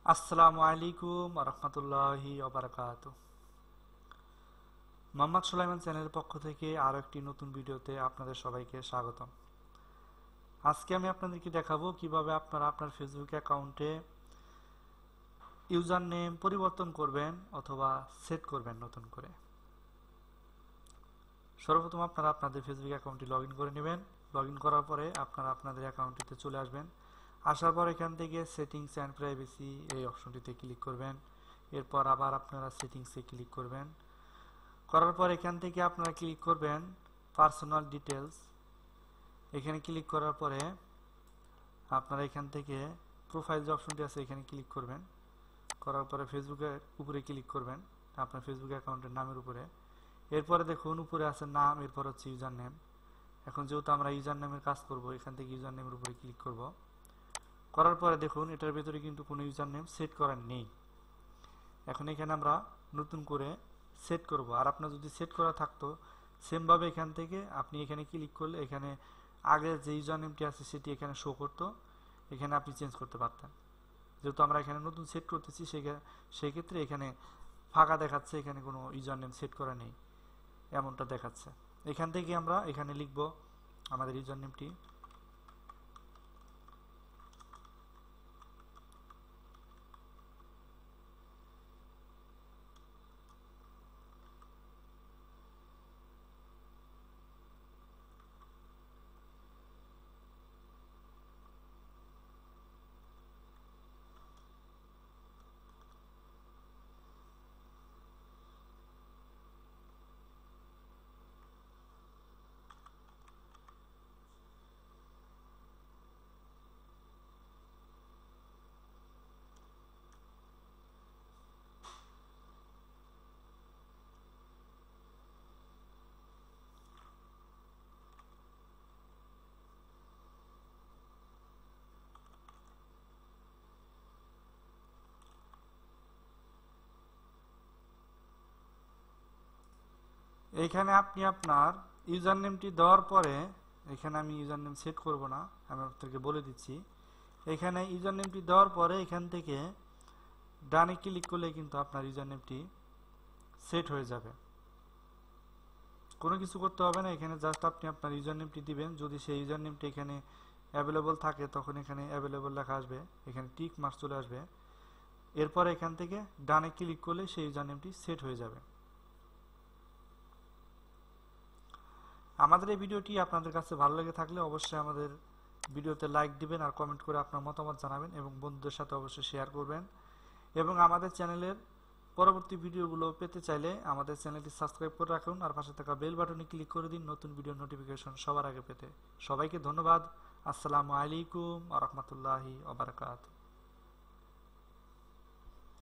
আসসালামু আলাইকুম রহমতুল্লাহি ওবারাকাতু। মোহাম্মদ সুলাইমান চ্যানেলের পক্ষ থেকে আরও একটি নতুন ভিডিওতে আপনাদের সবাইকে স্বাগতম। আজকে আমি আপনাদেরকে দেখাবো কিভাবে আপনারা আপনার ফেসবুক অ্যাকাউন্টে ইউজার নেম পরিবর্তন করবেন অথবা সেট করবেন নতুন করে। সর্বপ্রথম আপনারা আপনাদের ফেসবুক অ্যাকাউন্টটি লগ ইন করে নেবেন। লগ ইন করার পরে আপনারা আপনাদের অ্যাকাউন্টটিতে চলে আসবেন। আসার পর এখান থেকে সেটিংস অ্যান্ড প্রাইভেসি এই অপশনটিতে ক্লিক করবেন। এরপর আবার আপনারা সেটিংসে ক্লিক করবেন। করার পর এখান থেকে আপনারা ক্লিক করবেন পার্সোনাল ডিটেলস। এখানে ক্লিক করার পরে আপনারা এখান থেকে প্রোফাইল যে অপশনটি আছে এখানে ক্লিক করবেন। করার পরে ফেসবুকের উপরে ক্লিক করবেন, আপনার ফেসবুক অ্যাকাউন্টের নামের উপরে। এরপরে দেখুন উপরে আছে নাম, এরপর হচ্ছে ইউজার নেম। এখন যেহেতু আমরা ইউজার নেমের কাজ করব, এখান থেকে ইউজার নেমের উপরে ক্লিক করব। করার পরে দেখুন এটার ভেতরে কিন্তু কোনো ইউজার নেম সেট করার নেই। এখন এখানে আমরা নতুন করে সেট করব। আর আপনার যদি সেট করা থাকতো সেমভাবে এখান থেকে আপনি এখানে ক্লিক করলে এখানে আগে যে ইউজার নেমটি আছে সেটি এখানে শো করতো, এখানে আপনি চেঞ্জ করতে পারতেন। যেহেতু আমরা এখানে নতুন সেট করতেছি সেই ক্ষেত্রে এখানে ফাঁকা দেখাচ্ছে, এখানে কোনো ইউজার নেম সেট করা নেই এমনটা দেখাচ্ছে। এখান থেকে আমরা এখানে লিখব আমাদের ইউজার নেমটি। এইখানে আপনি আপনার ইউজার নেমটি দেওয়ার পরে, এখানে আমি ইউজার নেম সেট করব না, আমি আপনাদেরকে বলে দিচ্ছি। এখানে ইউজার নেমটি দেওয়ার পরে এখান থেকে ডানে ক্লিক করলে কিন্তু আপনার ইউজার নেমটি সেট হয়ে যাবে। কোনো কিছু করতে হবে না, এখানে জাস্ট আপনি আপনার ইউজার নেমটি দিবেন। যদি সেই ইউজার নেমটি এখানে অ্যাভেলেবল থাকে তখন এখানে অ্যাভেলেবল লেখা আসবে, এখানে টিক মার্ক চলে আসবে। এরপর এখান থেকে ডানে ক্লিক করলে সেই ইউজার নেমটি সেট হয়ে যাবে। আমাদের এই ভিডিওটি আপনাদের কাছে ভালো লেগে থাকলে অবশ্যই আমাদের ভিডিওতে লাইক দিবেন আর কমেন্ট করে আপনার মতামত জানাবেন এবং বন্ধুদের সাথে অবশ্যই শেয়ার করবেন। এবং আমাদের চ্যানেলের পরবর্তী ভিডিওগুলো পেতে চাইলে আমাদের চ্যানেলটি সাবস্ক্রাইব করে রাখুন আর পাশে থাকা বেল বাটনে ক্লিক করে দিন নতুন ভিডিও নোটিফিকেশন সবার আগে পেতে। সবাইকে ধন্যবাদ। আসসালামু আলাইকুম ওয়া রাহমাতুল্লাহি ওয়া বারাকাতুহু।